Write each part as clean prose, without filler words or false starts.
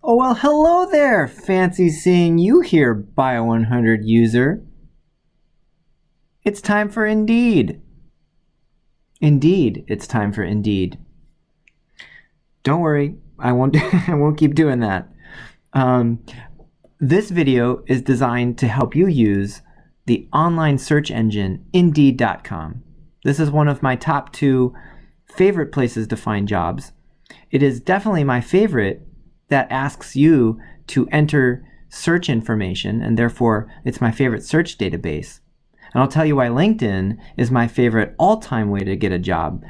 Oh, well, hello there. Fancy seeing you here, Bio100 user. It's time for Indeed. Indeed, it's time for Indeed. Don't worry, I won't I won't keep doing that. This video is designed to help you use the online search engine Indeed.com. This is one of my top 2 favorite places to find jobs. It is definitely my favorite that asks you to enter search information, and therefore it's my favorite search database. And I'll tell you why LinkedIn is my favorite all-time way to get a job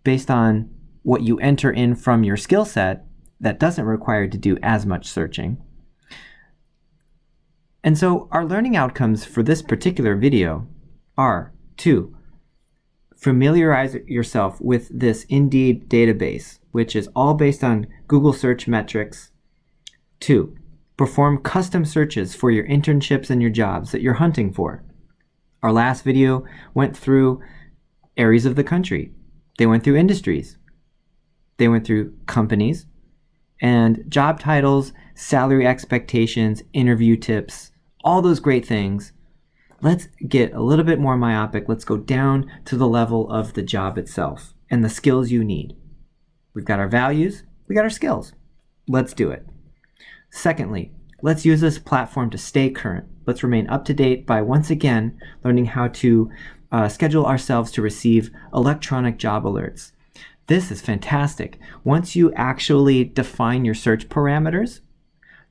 based on what you enter in from your skill set that doesn't require you to do as much searching. And so our learning outcomes for this particular video are to familiarize yourself with this Indeed database, which is all based on Google search metrics. 2, perform custom searches for your internships and your jobs that you're hunting for. Our last video went through areas of the country. They went through industries. They went through companies and job titles, salary expectations, interview tips, all those great things. Let's get a little bit more myopic. Let's go down to the level of the job itself and the skills you need. We've got our values, we got our skills. Let's do it. Secondly, let's use this platform to stay current. Let's remain up to date by once again learning how to schedule ourselves to receive electronic job alerts. This is fantastic. Once you actually define your search parameters,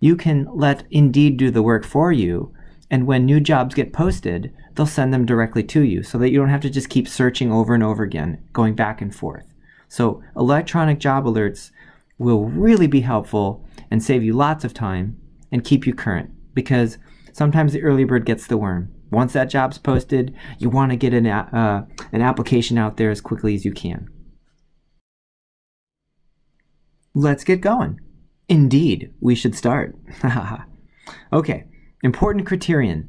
you can let Indeed do the work for you. And when new jobs get posted, they'll send them directly to you so that you don't have to just keep searching over and over again, going back and forth. So electronic job alerts will really be helpful and save you lots of time and keep you current, because sometimes the early bird gets the worm. Once that job's posted, you want to get an application out there as quickly as you can. Let's get going. Indeed, we should start. Okay, important criterion.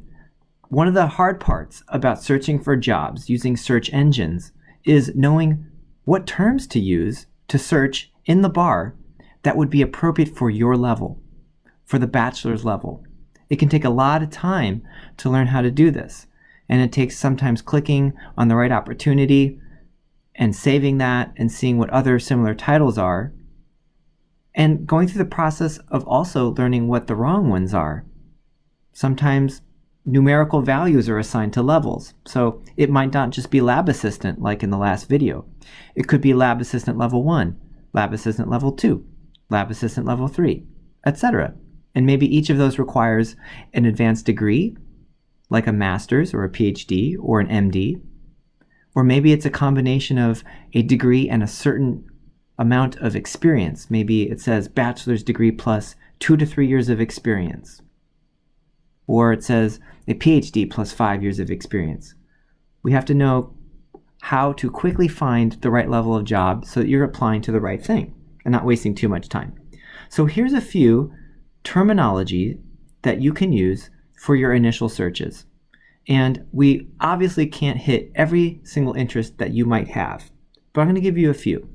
One of the hard parts about searching for jobs using search engines is knowing what terms to use to search in the bar that would be appropriate for your level, for the bachelor's level. It can take a lot of time to learn how to do this, and it takes sometimes clicking on the right opportunity and saving that and seeing what other similar titles are, and going through the process of also learning what the wrong ones are. Sometimes numerical values are assigned to levels, so it might not just be lab assistant like in the last video. It could be lab assistant level 1, lab assistant level 2, lab assistant level 3, etc. And maybe each of those requires an advanced degree, like a master's or a PhD or an MD. Or maybe it's a combination of a degree and a certain amount of experience. Maybe it says bachelor's degree plus 2 to 3 years of experience. Or it says a PhD plus 5 years of experience. We have to know how to quickly find the right level of job so that you're applying to the right thing and not wasting too much time. So here's a few terminology that you can use for your initial searches. And we obviously can't hit every single interest that you might have, but I'm going to give you a few.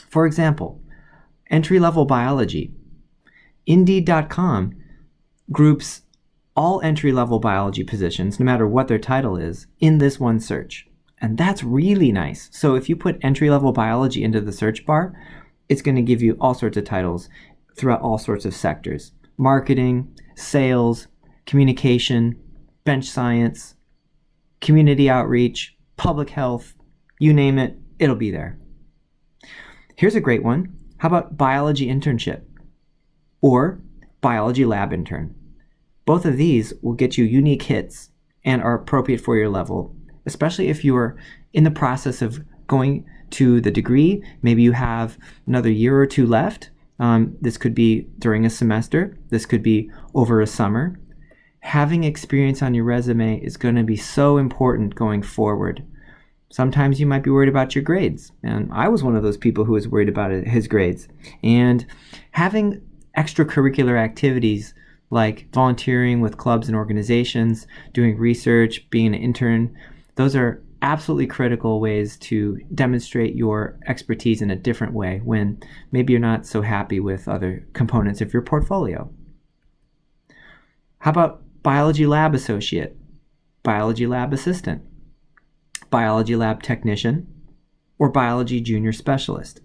For example, entry-level biology. Indeed.com groups all entry-level biology positions, no matter what their title is, in this one search. And that's really nice. So if you put entry-level biology into the search bar, it's going to give you all sorts of titles throughout all sorts of sectors. Marketing, sales, communication, bench science, community outreach, public health, you name it, it'll be there. Here's a great one. How about biology internship or biology lab intern? Both of these will get you unique hits and are appropriate for your level, especially if you are in the process of going to the degree. Maybe you have another year or 2 left. This could be during a semester. This could be over a summer. Having experience on your resume is going to be so important going forward. Sometimes you might be worried about your grades, and I was one of those people who was worried about his grades. And having extracurricular activities like volunteering with clubs and organizations, doing research, being an intern, those are absolutely critical ways to demonstrate your expertise in a different way when maybe you're not so happy with other components of your portfolio. How about biology lab associate, biology lab assistant, biology lab technician, or biology junior specialist?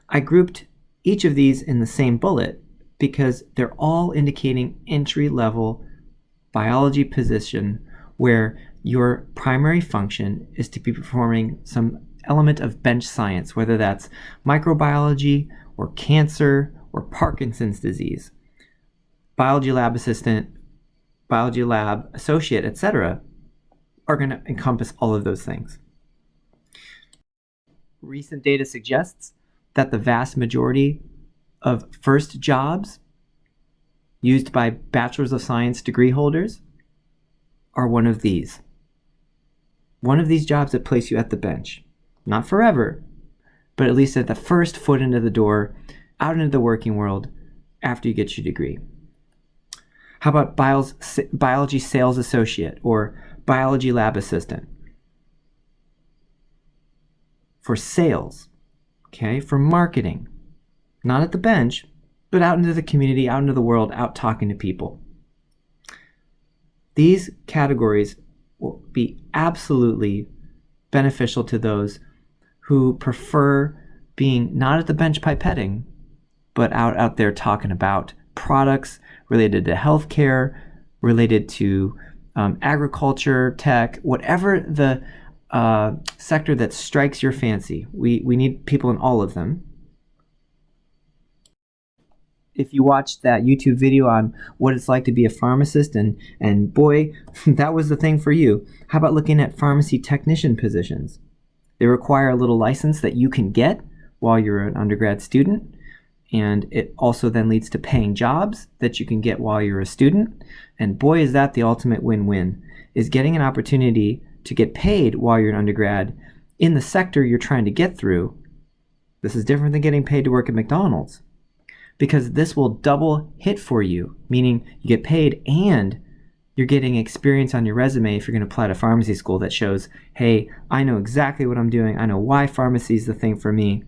I grouped each of these in the same bullet because they're all indicating entry-level biology position where your primary function is to be performing some element of bench science, whether that's microbiology or cancer or Parkinson's disease. Biology lab assistant, biology lab associate, etc., are going to encompass all of those things. Recent data suggests that the vast majority of first jobs used by Bachelor's of Science degree holders are one of these. One of these jobs that place you at the bench. Not forever, but at least at the first foot into the door, out into the working world after you get your degree. How about biology sales associate or biology lab assistant? For sales, okay, for marketing, not at the bench, but out into the community, out into the world, out talking to people. These categories will be absolutely beneficial to those who prefer being not at the bench pipetting, but out there talking about products related to healthcare, related to agriculture, tech, whatever the sector that strikes your fancy. We need people in all of them. If you watched that YouTube video on what it's like to be a pharmacist, and boy, that was the thing for you. How about looking at pharmacy technician positions? They require a little license that you can get while you're an undergrad student, and it also then leads to paying jobs that you can get while you're a student. And boy, is that the ultimate win-win, is getting an opportunity to get paid while you're an undergrad in the sector you're trying to get through. This is different than getting paid to work at McDonald's, because this will double hit for you, meaning you get paid and you're getting experience on your resume if you're going to apply to pharmacy school that shows, hey, I know exactly what I'm doing. I know why pharmacy is the thing for me.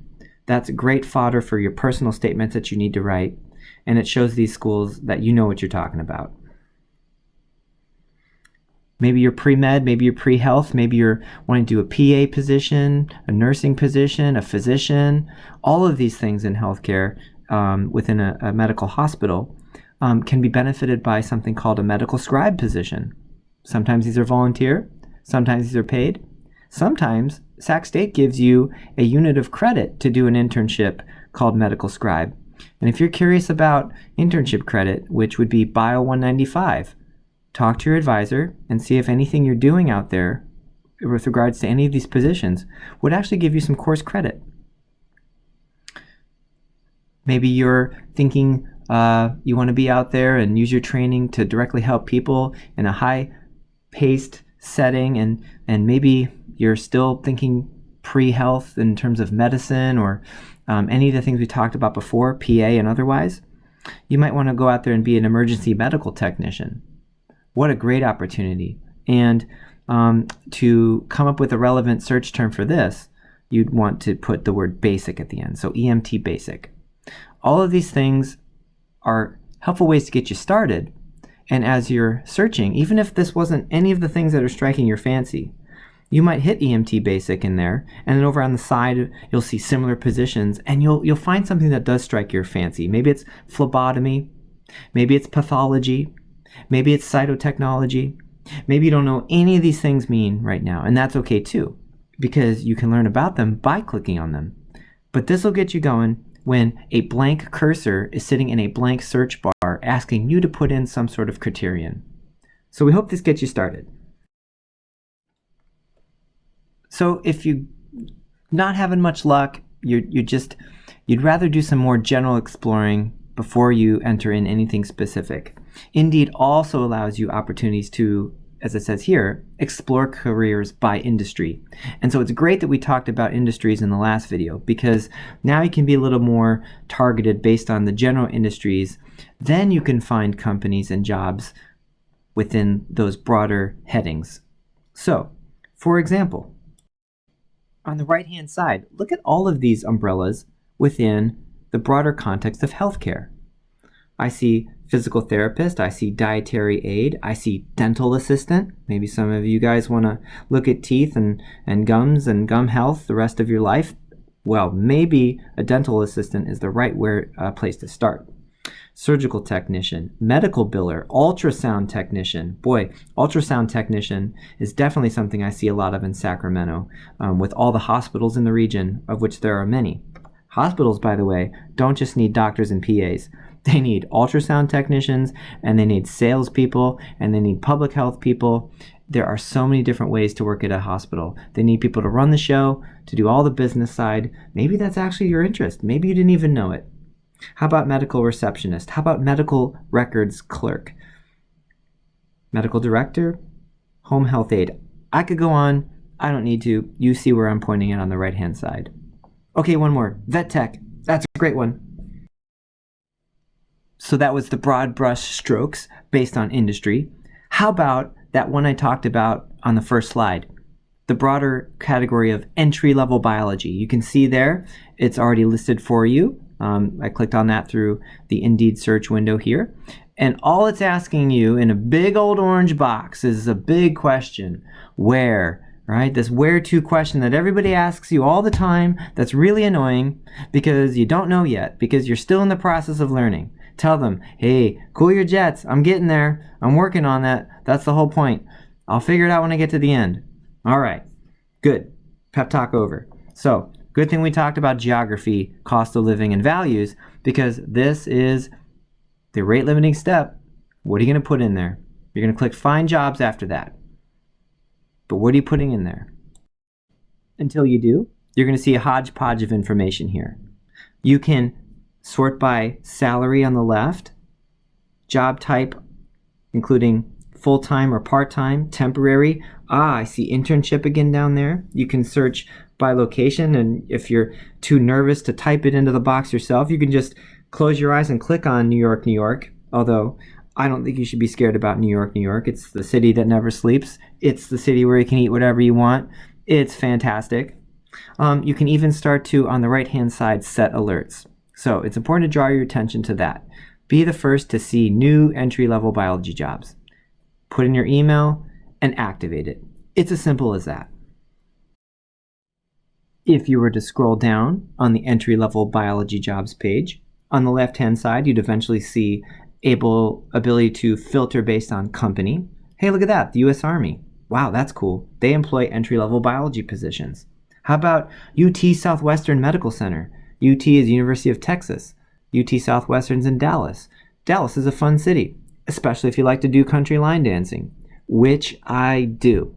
That's great fodder for your personal statements that you need to write, and it shows these schools that you know what you're talking about. Maybe you're pre-med, maybe you're pre-health, maybe you're wanting to do a PA position, a nursing position, a physician. All of these things in healthcare within a medical hospital can be benefited by something called a medical scribe position. Sometimes these are volunteer, sometimes these are paid. Sometimes Sac State gives you a unit of credit to do an internship called medical scribe. And if you're curious about internship credit, which would be Bio 195, talk to your advisor and see if anything you're doing out there with regards to any of these positions would actually give you some course credit. Maybe you're thinking you want to be out there and use your training to directly help people in a high-paced setting, and maybe you're still thinking pre-health in terms of medicine or any of the things we talked about before, PA and otherwise. You might want to go out there and be an emergency medical technician. What a great opportunity. And to come up with a relevant search term for this, you'd want to put the word basic at the end, so EMT basic. All of these things are helpful ways to get you started. And as you're searching, even if this wasn't any of the things that are striking your fancy, you might hit EMT basic in there, and then over on the side you'll see similar positions, and you'll find something that does strike your fancy. Maybe it's phlebotomy, maybe it's pathology, maybe it's cytotechnology. Maybe you don't know any of these things mean right now, and that's okay too, because you can learn about them by clicking on them. But this will get you going when a blank cursor is sitting in a blank search bar asking you to put in some sort of criterion. So we hope this gets you started. So if you're not having much luck, you'd rather do some more general exploring before you enter in anything specific. Indeed also allows you opportunities to, as it says here, explore careers by industry. And so it's great that we talked about industries in the last video, because now you can be a little more targeted based on the general industries. Then you can find companies and jobs within those broader headings. So For example, on the right-hand side, look at all of these umbrellas within the broader context of healthcare. I see physical therapist, I see dietary aid, I see dental assistant. Maybe some of you guys want to look at teeth and gums and gum health the rest of your life. Well, maybe a dental assistant is the right place to start. Surgical technician, medical biller, ultrasound technician. Boy, ultrasound technician is definitely something I see a lot of in Sacramento, with all the hospitals in the region, of which there are many. Hospitals, by the way, don't just need doctors and PAs. They need ultrasound technicians, and they need salespeople, and they need public health people. There are so many different ways to work at a hospital. They need people to run the show, to do all the business side. Maybe that's actually your interest. Maybe you didn't even know it. How about medical receptionist? How about medical records clerk? Medical director? Home health aide? I could go on. I don't need to. You see where I'm pointing at on the right-hand side. Okay, one more. Vet tech. That's a great one. So that was the broad brush strokes based on industry. How about that one I talked about on the first slide? The broader category of entry-level biology. You can see there, it's already listed for you. I clicked on that through the Indeed search window here. And all it's asking you in a big old orange box is a big question. Where? Right? This where to question that everybody asks you all the time, that's really annoying because you don't know yet, because you're still in the process of learning. Tell them, hey, cool your jets. I'm getting there. I'm working on that. That's the whole point. I'll figure it out when I get to the end. All right. Good. Pep talk over. So, good thing we talked about geography, cost of living, and values, because this is the rate limiting step. What are you going to put in there? You're going to click find jobs after that. But what are you putting in there? Until you do, you're going to see a hodgepodge of information here. You can sort by salary on the left, job type, including full-time or part-time, temporary. I see internship again down there. You can search by location, and if you're too nervous to type it into the box yourself, you can just close your eyes and click on New York, New York. Although, I don't think you should be scared about New York, New York. It's the city that never sleeps. It's the city where you can eat whatever you want. It's fantastic. You can even start to, on the right-hand side, set alerts. So it's important to draw your attention to that. Be the first to see new entry-level biology jobs. Put in your email and activate it. It's as simple as that. If you were to scroll down on the entry-level biology jobs page, on the left-hand side, you'd eventually see ability to filter based on company. Hey, look at that, the U.S. Army. Wow, that's cool. They employ entry-level biology positions. How about UT Southwestern Medical Center? UT is University of Texas. UT Southwestern's in Dallas. Dallas is a fun city, especially if you like to do country line dancing, which I do.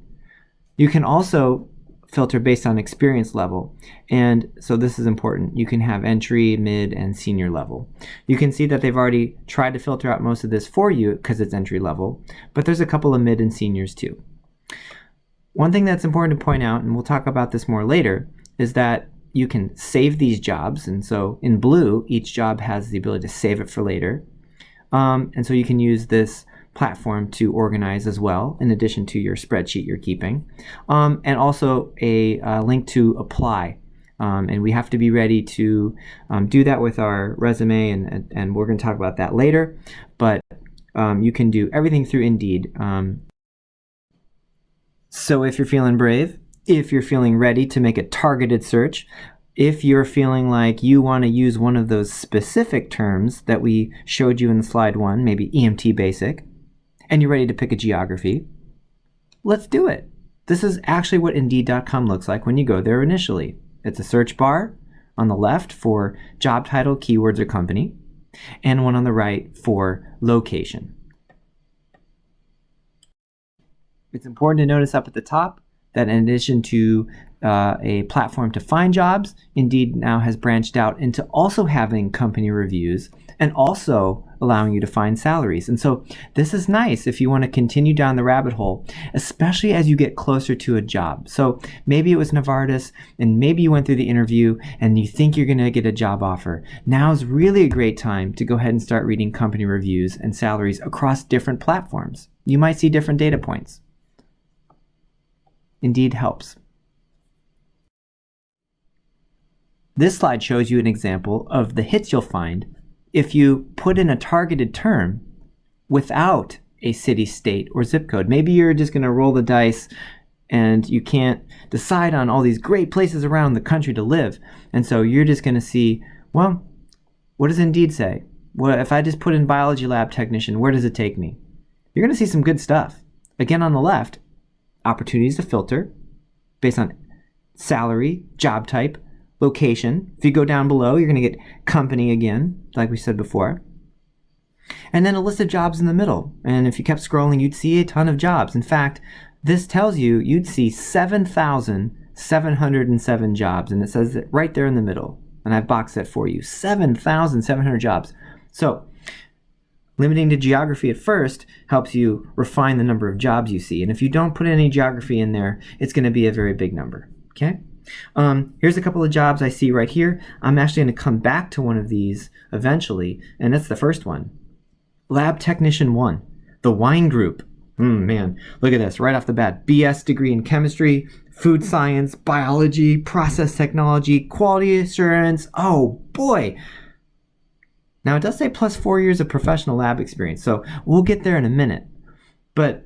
You can also filter based on experience level, and so this is important. You can have entry, mid, and senior level. You can see that they've already tried to filter out most of this for you because it's entry level, but there's a couple of mid and seniors too. One thing that's important to point out, and we'll talk about this more later, is that you can save these jobs, and so in blue, each job has the ability to save it for later. And so you can use this platform to organize as well, in addition to your spreadsheet you're keeping. And also a link to apply. And we have to be ready to do that with our resume, and we're going to talk about that later. But you can do everything through Indeed. So if you're feeling brave, if you're feeling ready to make a targeted search, if you're feeling like you want to use one of those specific terms that we showed you in slide 1, maybe EMT basic, and you're ready to pick a geography, let's do it. This is actually what Indeed.com looks like when you go there initially. It's a search bar on the left for job title, keywords, or company, and one on the right for location. It's important to notice up at the top that in addition to a platform to find jobs, Indeed now has branched out into also having company reviews and also allowing you to find salaries. And so this is nice if you want to continue down the rabbit hole, especially as you get closer to a job. So maybe it was Novartis, and maybe you went through the interview and you think you're going to get a job offer. Now is really a great time to go ahead and start reading company reviews and salaries across different platforms. You might see different data points. Indeed helps. This slide shows you an example of the hits you'll find if you put in a targeted term without a city, state, or zip code. Maybe you're just going to roll the dice and you can't decide on all these great places around the country to live. And so you're just going to see, well, what does Indeed say? Well, if I just put in biology lab technician, where does it take me? You're going to see some good stuff. Again, on the left, opportunities to filter based on salary, job type, location. If you go down below, you're going to get company again, like we said before. And then a list of jobs in the middle. And if you kept scrolling, you'd see a ton of jobs. In fact, this tells you you'd see 7,707 jobs. And it says it right there in the middle. And I've boxed it for you. 7,700 jobs. So limiting to geography at first helps you refine the number of jobs you see. And if you don't put any geography in there, it's going to be a very big number. Okay? Here's a couple of jobs I see right here. I'm actually going to come back to one of these eventually, and that's the first one. Lab Technician 1, the wine group. Man, look at this right off the bat. BS degree in chemistry, food science, biology, process technology, quality assurance. Oh boy. Now it does say plus 4 years of professional lab experience, so we'll get there in a minute. But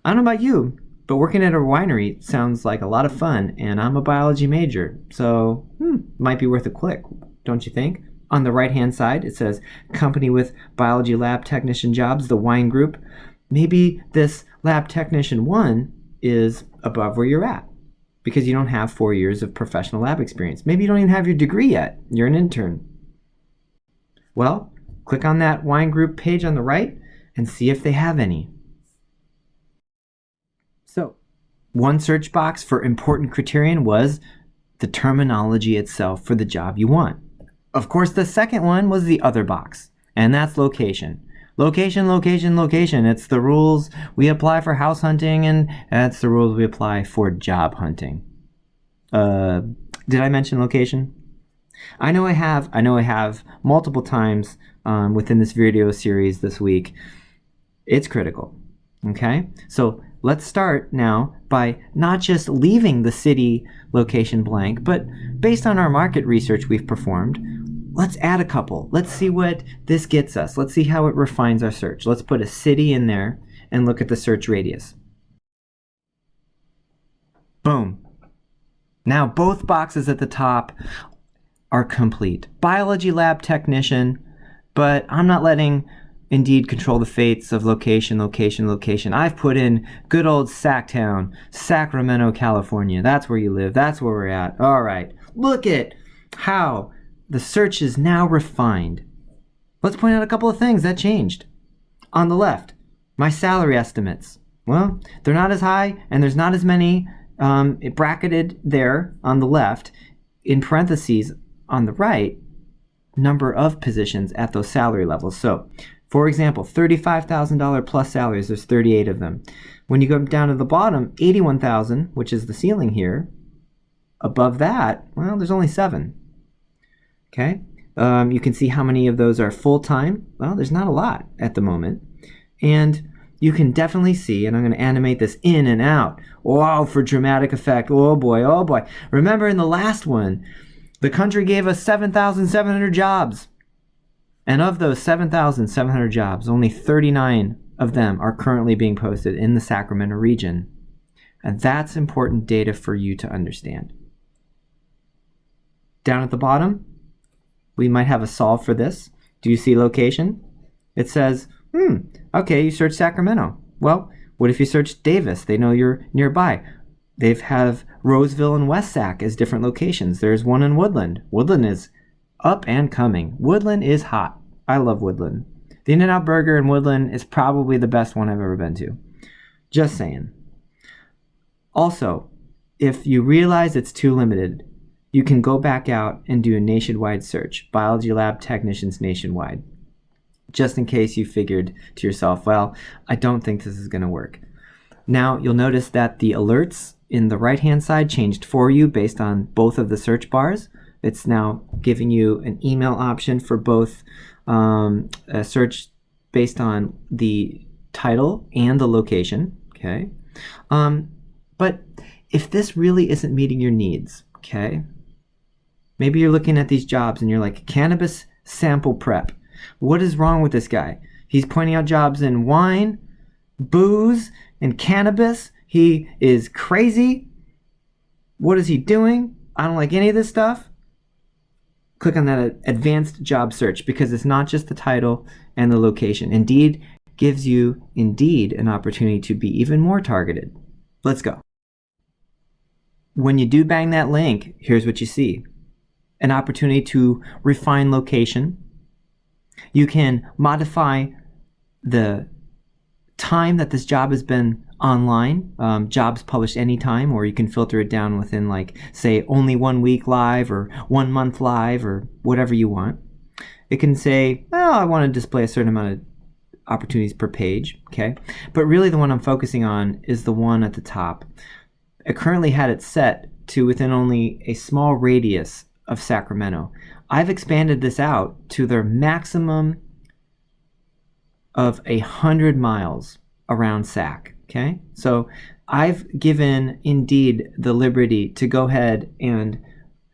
I don't know about you, but working at a winery sounds like a lot of fun, and I'm a biology major, so might be worth a click, don't you think? On the right-hand side, it says company with biology lab technician jobs, the wine group. Maybe this lab technician 1 is above where you're at because you don't have 4 years of professional lab experience. Maybe you don't even have your degree yet. You're an intern. Well, click on that wine group page on the right and see if they have any. So, one search box for important criterion was the terminology itself for the job you want. Of course, the second one was the other box, and that's location. Location, location, location. It's the rules we apply for house hunting, and that's the rules we apply for job hunting. Did I mention location? I know I have multiple times within this video series this week. It's critical. Okay? So let's start now by not just leaving the city location blank, but based on our market research we've performed, let's add a couple. Let's see what this gets us. Let's see how it refines our search. Let's put a city in there and look at the search radius. Boom. Now both boxes at the top are complete. Biology lab technician, but I'm not letting Indeed control the fates of location, location, location. I've put in good old Sacktown, Sacramento, California. That's where you live. That's where we're at. All right. Look at how the search is now refined. Let's point out a couple of things that changed. On the left, my salary estimates. Well, they're not as high, and there's not as many bracketed there on the left. In parentheses, on the right, number of positions at those salary levels. So, for example, $35,000 plus salaries, there's 38 of them. When you go down to the bottom, $81,000, which is the ceiling here, above that, well, there's only 7. Okay? You can see how many of those are full-time. Well, there's not a lot at the moment. And you can definitely see, and I'm going to animate this in and out. Wow, for dramatic effect. Oh boy, oh boy. Remember in the last one, the country gave us 7,700 jobs. And of those 7,700 jobs, only 39 of them are currently being posted in the Sacramento region. And that's important data for you to understand. Down at the bottom, we might have a solve for this. Do you see location? It says, okay, you search Sacramento. Well, what if you search Davis? They know you're nearby. They have Roseville and West Sac as different locations. There's one in Woodland. Woodland is up and coming. Woodland is hot. I love Woodland. The In-N-Out Burger in Woodland is probably the best one I've ever been to. Just saying. Also, if you realize it's too limited, you can go back out and do a nationwide search. Biology lab technicians nationwide. Just in case you figured to yourself, well, I don't think this is going to work. Now, you'll notice that the alerts in the right-hand side changed for you based on both of the search bars. It's now giving you an email option for both a search based on the title and the location. Okay, but if this really isn't meeting your needs, okay? Maybe you're looking at these jobs and you're like, cannabis sample prep. What is wrong with this guy? He's pointing out jobs in wine, booze, and cannabis. He is crazy. What is he doing? I don't like any of this stuff. Click on that advanced job search because it's not just the title and the location. Indeed gives you an opportunity to be even more targeted. Let's go. When you do bang that link, here's what you see. An opportunity to refine location. You can modify the time that this job has been online, jobs published anytime, or you can filter it down within, like, say, only 1 week live or 1 month live or whatever you want. It can say, well, I want to display a certain amount of opportunities per page, okay? But really the one I'm focusing on is the one at the top. I currently had it set to within only a small radius of Sacramento. I've expanded this out to their maximum of 100 miles around Sac, okay? So I've given Indeed the liberty to go ahead and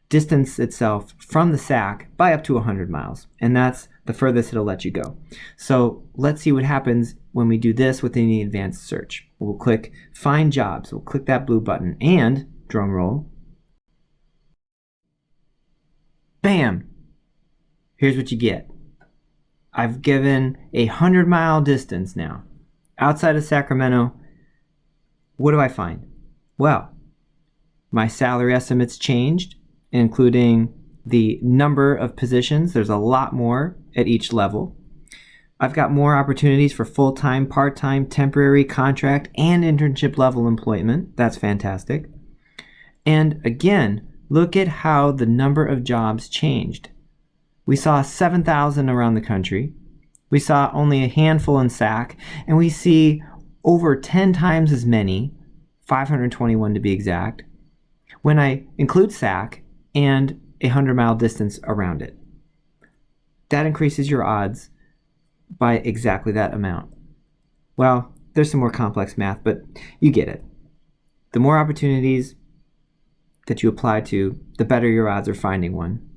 distance itself from the Sac by up to 100 miles, and that's the furthest it'll let you go. So let's see what happens when we do this within the advanced search. We'll click Find Jobs. We'll click that blue button and, drum roll, bam! Here's what you get. I've given 100-mile distance now. Outside of Sacramento, what do I find? Well, my salary estimates changed, including the number of positions. There's a lot more at each level. I've got more opportunities for full-time, part-time, temporary, contract, and internship level employment. That's fantastic. And again, look at how the number of jobs changed. We saw 7,000 around the country. We saw only a handful in Sac, and we see over 10 times as many, 521 to be exact, when I include Sac and 100-mile distance around it. That increases your odds by exactly that amount. Well, there's some more complex math, but you get it. The more opportunities that you apply to, the better your odds are finding one.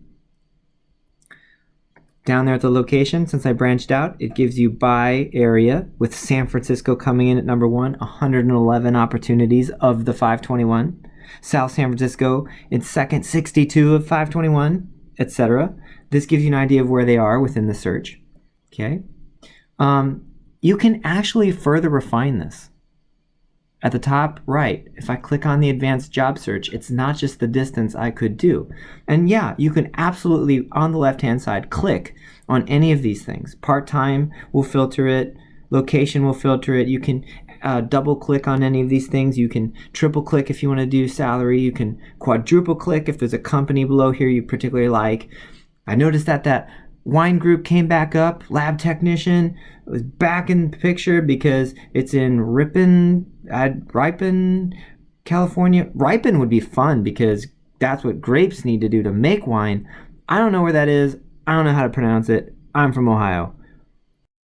Down there at the location, since I branched out, it gives you by area, with San Francisco coming in at number 1, 111 opportunities of the 521. South San Francisco in second, 62 of 521, etc. This gives you an idea of where they are within the search. Okay. You can actually further refine this. At the top right, if I click on the advanced job search, it's not just the distance I could do. And yeah, you can absolutely, on the left-hand side, click on any of these things. Part-time will filter it. Location will filter it. You can double-click on any of these things. You can triple-click if you want to do salary. You can quadruple-click if there's a company below here you particularly like. I noticed that wine group came back up, lab technician. It was back in the picture because it's in Ripon, California. Ripon would be fun because that's what grapes need to do to make wine. I don't know where that is. I don't know how to pronounce it. I'm from Ohio.